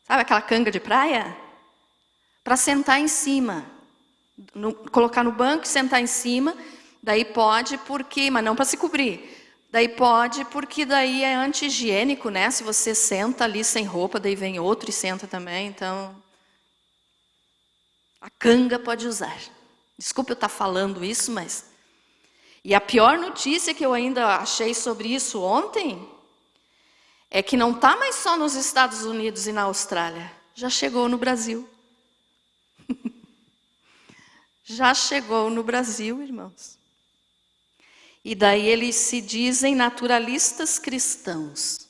Sabe aquela canga de praia? Para sentar em cima. Colocar no banco e sentar em cima. Daí pode porque, mas não para se cobrir. Daí pode porque daí é anti-higiênico, né? Se você senta ali sem roupa, daí vem outro e senta também. Então, a canga pode usar. Desculpa eu estar falando isso, mas... E a pior notícia que eu ainda achei sobre isso ontem é que não está mais só nos Estados Unidos e na Austrália. Já chegou no Brasil. Já chegou no Brasil, irmãos. E daí eles se dizem naturalistas cristãos.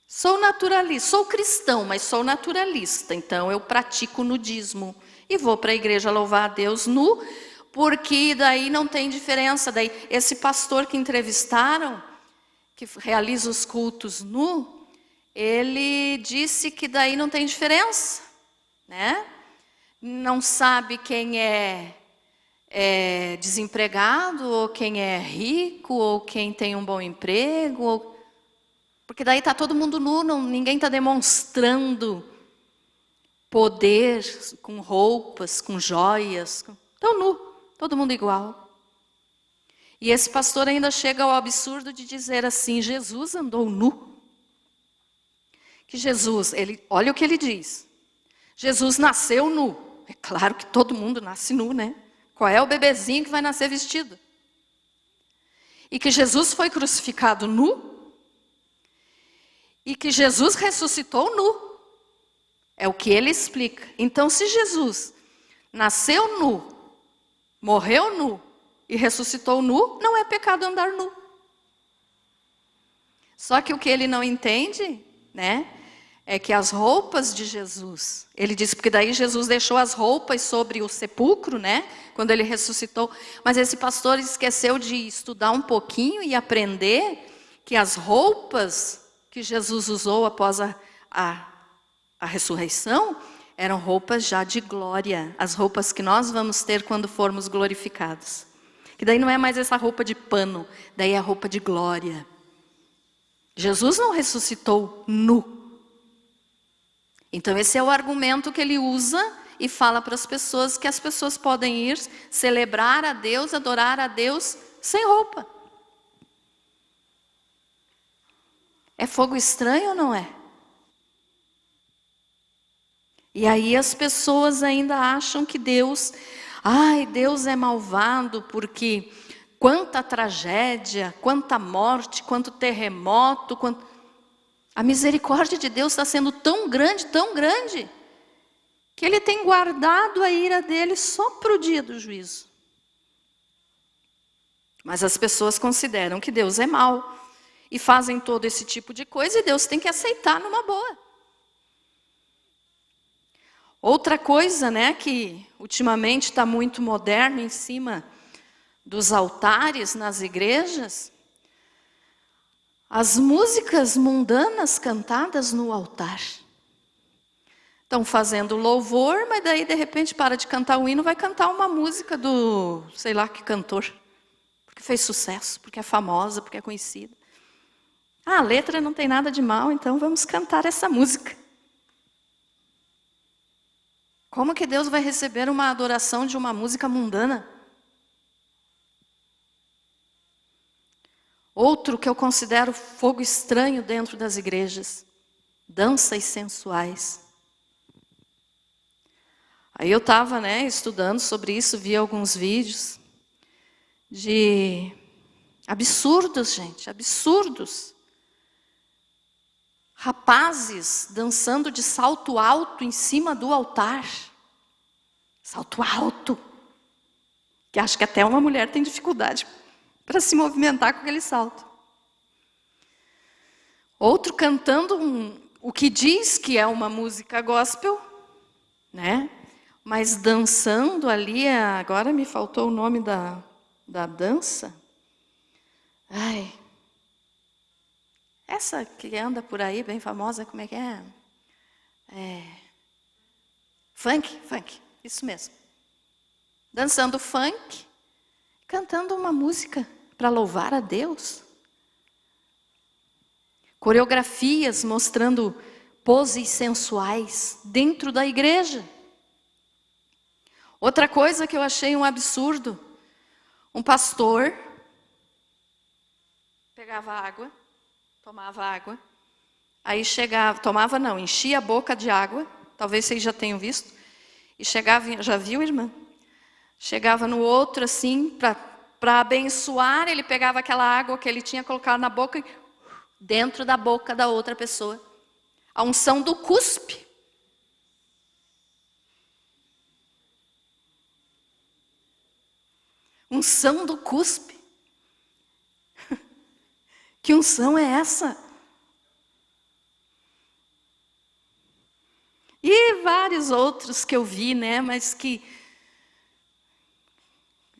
Sou naturalista, sou cristão, mas sou naturalista. Então eu pratico nudismo e vou para a igreja louvar a Deus nu, porque daí não tem diferença. Daí esse pastor que entrevistaram, que realiza os cultos nu, ele disse que daí não tem diferença, né? Não sabe quem é desempregado, ou quem é rico, ou quem tem um bom emprego, porque daí está todo mundo nu, ninguém está demonstrando poder com roupas, com joias, estão nu, todo mundo igual. E esse pastor ainda chega ao absurdo de dizer assim, Jesus andou nu. Que Jesus, olha o que ele diz, Jesus nasceu nu. É claro que todo mundo nasce nu, né? Qual é o bebezinho que vai nascer vestido? E que Jesus foi crucificado nu. E que Jesus ressuscitou nu. É o que ele explica. Então, se Jesus nasceu nu, morreu nu e ressuscitou nu, não é pecado andar nu. Só que o que ele não entende, né, é que as roupas de Jesus, ele disse, porque daí Jesus deixou as roupas sobre o sepulcro, né, quando ele ressuscitou, mas esse pastor esqueceu de estudar um pouquinho e aprender que as roupas que Jesus usou após a ressurreição, eram roupas já de glória, as roupas que nós vamos ter quando formos glorificados. Que daí não é mais essa roupa de pano, daí é a roupa de glória. Jesus não ressuscitou nu. Então esse é o argumento que ele usa e fala para as pessoas que as pessoas podem ir celebrar a Deus, adorar a Deus sem roupa. É fogo estranho ou não é? E aí as pessoas ainda acham que Deus é malvado porque quanta tragédia, quanta morte, quanto terremoto, a misericórdia de Deus está sendo tão grande, que Ele tem guardado a ira dele só para o dia do juízo. Mas as pessoas consideram que Deus é mau e fazem todo esse tipo de coisa e Deus tem que aceitar numa boa. Outra coisa, né, que ultimamente está muito moderno em cima dos altares nas igrejas, as músicas mundanas cantadas no altar. Estão fazendo louvor, mas daí de repente para de cantar o hino, vai cantar uma música do, sei lá que cantor, porque fez sucesso, porque é famosa, porque é conhecida. A letra não tem nada de mal, então vamos cantar essa música. Como que Deus vai receber uma adoração de uma música mundana? Outro que eu considero fogo estranho dentro das igrejas, danças sensuais. Aí eu estava, né, estudando sobre isso, vi alguns vídeos de absurdos, gente, absurdos. Rapazes dançando de salto alto em cima do altar. Salto alto. Que acho que até uma mulher tem dificuldade para se movimentar com aquele salto. Outro cantando o que diz que é uma música gospel, né? Mas dançando ali, agora me faltou o nome da dança. Ai, essa que anda por aí, bem famosa, como é que é? Funk, isso mesmo. Dançando funk, cantando uma música para louvar a Deus. Coreografias mostrando poses sensuais dentro da igreja. Outra coisa que eu achei um absurdo, um pastor pegava água, tomava água, aí chegava, enchia a boca de água, talvez vocês já tenham visto, e chegava, já viu, irmã? Chegava no outro assim, para abençoar, ele pegava aquela água que ele tinha colocado na boca, dentro da boca da outra pessoa. A unção do cuspe. Unção do cuspe. Que unção é essa? E vários outros que eu vi, né, mas que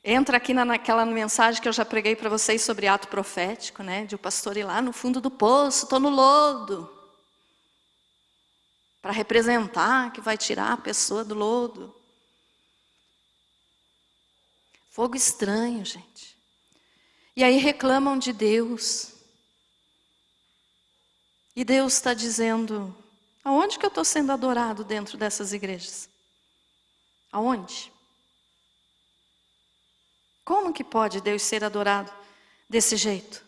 entra aqui naquela mensagem que eu já preguei para vocês sobre ato profético, né, de o pastor ir lá no fundo do poço, estou no lodo, para representar que vai tirar a pessoa do lodo. Fogo estranho, gente. E aí reclamam de Deus. E Deus está dizendo, aonde que eu estou sendo adorado dentro dessas igrejas? Aonde? Como que pode Deus ser adorado desse jeito?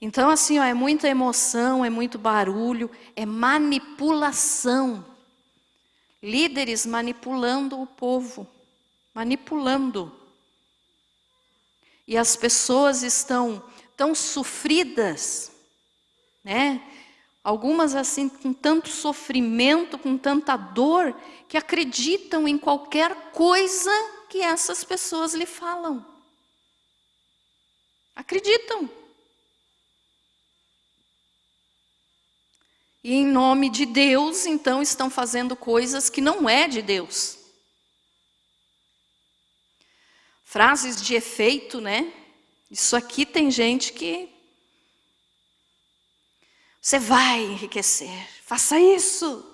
Então assim, é muita emoção, é muito barulho, é manipulação. Líderes manipulando o povo, manipulando. E as pessoas estão tão sofridas, né? Algumas assim com tanto sofrimento, com tanta dor, que acreditam em qualquer coisa que essas pessoas lhe falam. Acreditam. E em nome de Deus, então, estão fazendo coisas que não é de Deus. Frases de efeito, né? Isso aqui tem gente que... Você vai enriquecer, faça isso.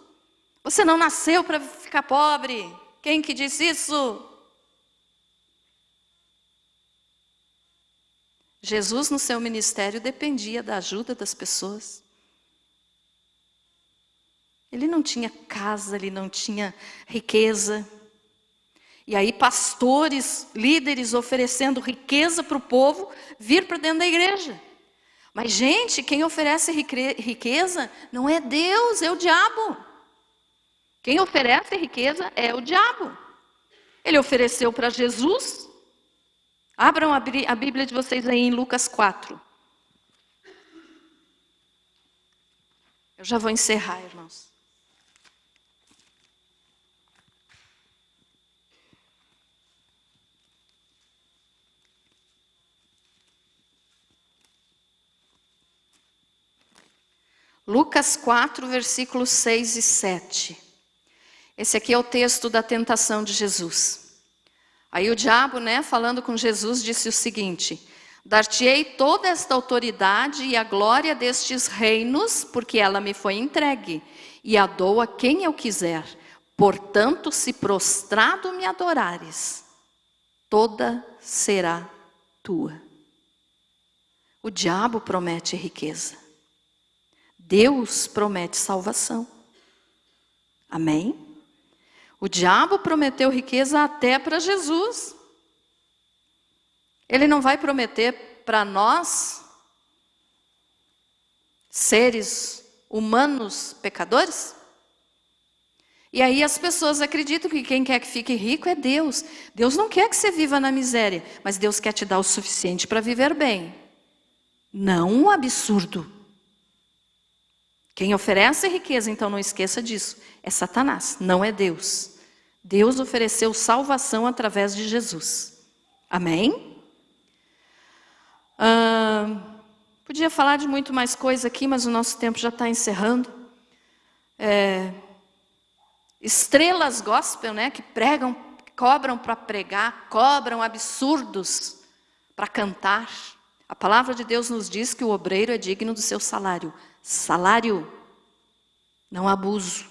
Você não nasceu para ficar pobre. Quem que diz isso? Jesus, no seu ministério, dependia da ajuda das pessoas. Ele não tinha casa, ele não tinha riqueza. E aí pastores, líderes oferecendo riqueza para o povo vir para dentro da igreja. Mas gente, quem oferece riqueza não é Deus, é o diabo. Quem oferece riqueza é o diabo. Ele ofereceu para Jesus. Abram a Bíblia de vocês aí em Lucas 4. Eu já vou encerrar, irmãos. Lucas 4, versículos 6 e 7. Esse aqui é o texto da tentação de Jesus. Aí o diabo, falando com Jesus, disse o seguinte: dar-te-ei toda esta autoridade e a glória destes reinos, porque ela me foi entregue, e a dou a quem eu quiser. Portanto, se prostrado me adorares, toda será tua. O diabo promete riqueza. Deus promete salvação. Amém? O diabo prometeu riqueza até para Jesus. Ele não vai prometer para nós, seres humanos pecadores? E aí as pessoas acreditam que quem quer que fique rico é Deus. Deus não quer que você viva na miséria, mas Deus quer te dar o suficiente para viver bem. Não um absurdo. Quem oferece riqueza, então não esqueça disso, é Satanás, não é Deus. Deus ofereceu salvação através de Jesus. Amém? Podia falar de muito mais coisa aqui, mas o nosso tempo já está encerrando. Estrelas gospel, que pregam, cobram para pregar, cobram absurdos para cantar. A palavra de Deus nos diz que o obreiro é digno do seu salário. Salário, não abuso.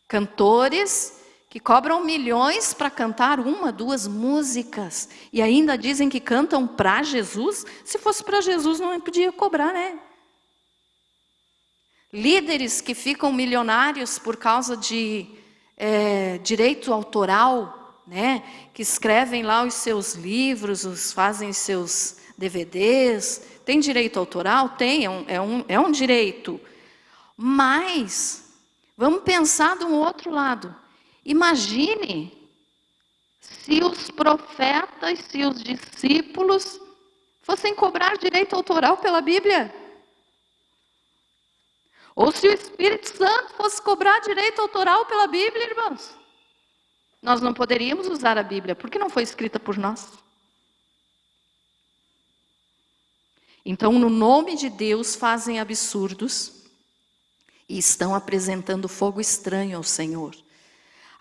Cantores que cobram milhões para cantar 1, 2 músicas e ainda dizem que cantam para Jesus. Se fosse para Jesus não podia cobrar, Líderes que ficam milionários por causa de direito autoral, que escrevem lá os seus livros, fazem seus DVDs. Tem direito autoral? Tem, é um direito. Mas, vamos pensar de um outro lado. Imagine se os profetas, se os discípulos fossem cobrar direito autoral pela Bíblia. Ou se o Espírito Santo fosse cobrar direito autoral pela Bíblia, irmãos. Nós não poderíamos usar a Bíblia, porque não foi escrita por nós. Então, no nome de Deus, fazem absurdos e estão apresentando fogo estranho ao Senhor.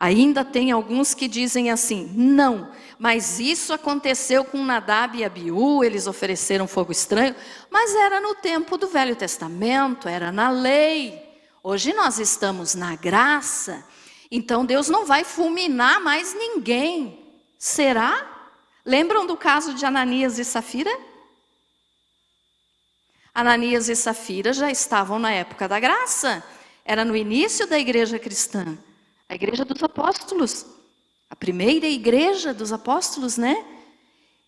Ainda tem alguns que dizem assim: não, mas isso aconteceu com Nadab e Abiú, eles ofereceram fogo estranho, mas era no tempo do Velho Testamento, era na lei. Hoje nós estamos na graça, então Deus não vai fulminar mais ninguém. Será? Lembram do caso de Ananias e Safira? Ananias e Safira já estavam na época da graça. Era no início da igreja cristã. A igreja dos apóstolos. A primeira igreja dos apóstolos,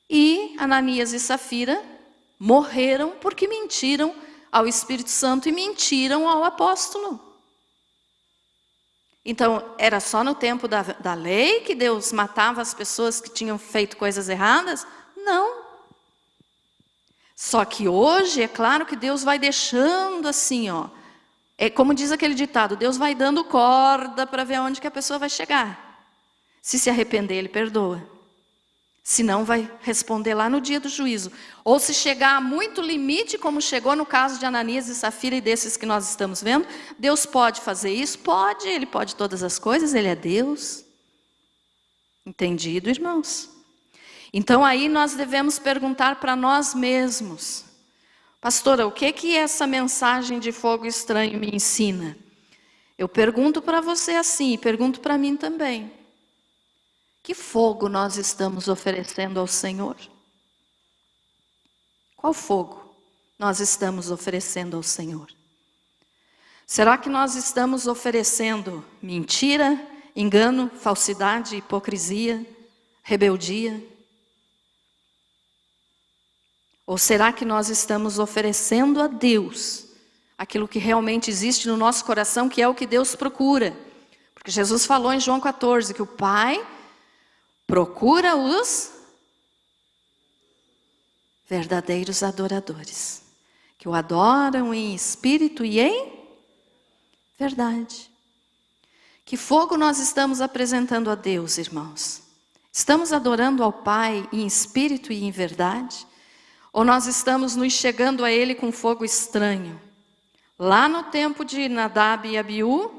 E Ananias e Safira morreram porque mentiram ao Espírito Santo e mentiram ao apóstolo. Então, era só no tempo da lei que Deus matava as pessoas que tinham feito coisas erradas? Não. Só que hoje, é claro que Deus vai deixando assim, É como diz aquele ditado, Deus vai dando corda para ver onde que a pessoa vai chegar. Se arrepender, Ele perdoa. Se não, vai responder lá no dia do juízo. Ou se chegar a muito limite, como chegou no caso de Ananias e Safira e desses que nós estamos vendo, Deus pode fazer isso? Pode, Ele pode todas as coisas, Ele é Deus. Entendido, irmãos? Então aí nós devemos perguntar para nós mesmos: pastora, o que essa mensagem de fogo estranho me ensina? Eu pergunto para você assim, e pergunto para mim também. Que fogo nós estamos oferecendo ao Senhor? Qual fogo nós estamos oferecendo ao Senhor? Será que nós estamos oferecendo mentira, engano, falsidade, hipocrisia, rebeldia? Ou será que nós estamos oferecendo a Deus aquilo que realmente existe no nosso coração, que é o que Deus procura? Porque Jesus falou em João 14 que o Pai procura os verdadeiros adoradores, que o adoram em espírito e em verdade. Que fogo nós estamos apresentando a Deus, irmãos? Estamos adorando ao Pai em espírito e em verdade? Ou nós estamos nos chegando a Ele com fogo estranho? Lá no tempo de Nadab e Abiú,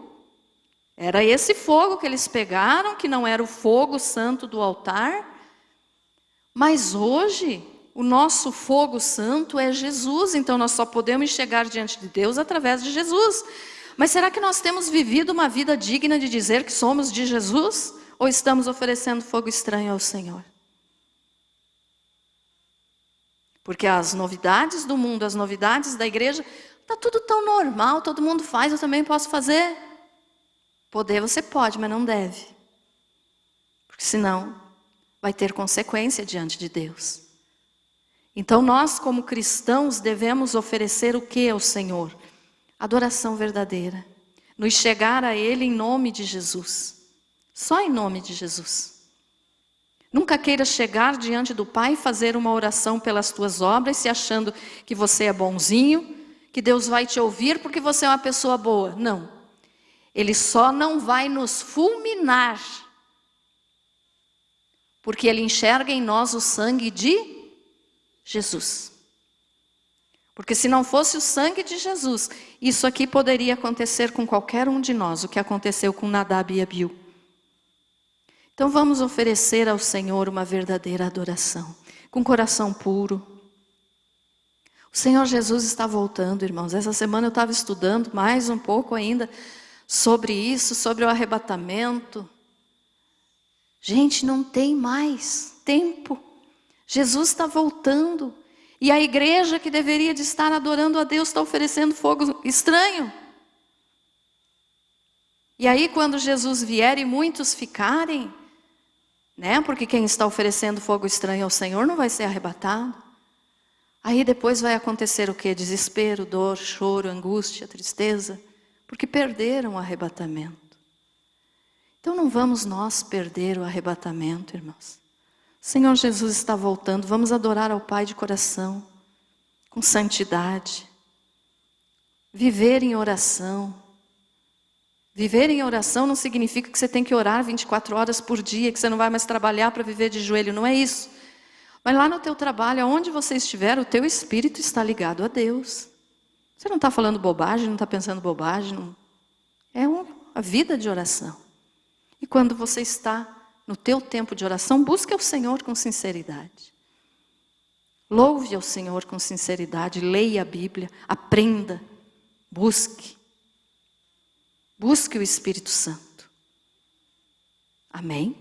era esse fogo que eles pegaram, que não era o fogo santo do altar. Mas hoje, o nosso fogo santo é Jesus, então nós só podemos chegar diante de Deus através de Jesus. Mas será que nós temos vivido uma vida digna de dizer que somos de Jesus? Ou estamos oferecendo fogo estranho ao Senhor? Porque as novidades do mundo, as novidades da igreja, está tudo tão normal, todo mundo faz, eu também posso fazer. Poder você pode, mas não deve. Porque senão vai ter consequência diante de Deus. Então nós como cristãos devemos oferecer o que ao Senhor? Adoração verdadeira. Nos chegar a Ele em nome de Jesus. Só em nome de Jesus. Nunca queira chegar diante do Pai e fazer uma oração pelas tuas obras, se achando que você é bonzinho, que Deus vai te ouvir porque você é uma pessoa boa. Não. Ele só não vai nos fulminar, porque Ele enxerga em nós o sangue de Jesus. Porque se não fosse o sangue de Jesus, isso aqui poderia acontecer com qualquer um de nós, o que aconteceu com Nadab e Abiú. Então vamos oferecer ao Senhor uma verdadeira adoração, com coração puro. O Senhor Jesus está voltando, irmãos. Essa semana eu estava estudando mais um pouco ainda sobre isso, sobre o arrebatamento. Gente, não tem mais tempo. Jesus está voltando. E a igreja que deveria de estar adorando a Deus está oferecendo fogo estranho. E aí quando Jesus vier e muitos ficarem, porque quem está oferecendo fogo estranho ao Senhor não vai ser arrebatado. Aí depois vai acontecer o quê? Desespero, dor, choro, angústia, tristeza, porque perderam o arrebatamento. Então não vamos nós perder o arrebatamento, irmãos. O Senhor Jesus está voltando, vamos adorar ao Pai de coração, com santidade. Viver em oração. Viver em oração não significa que você tem que orar 24 horas por dia, que você não vai mais trabalhar para viver de joelho, não é isso. Mas lá no teu trabalho, aonde você estiver, o teu espírito está ligado a Deus. Você não está falando bobagem, não está pensando bobagem. Não. É a vida de oração. E quando você está no teu tempo de oração, busque ao Senhor com sinceridade. Louve ao Senhor com sinceridade, leia a Bíblia, aprenda, busque. Busque o Espírito Santo. Amém?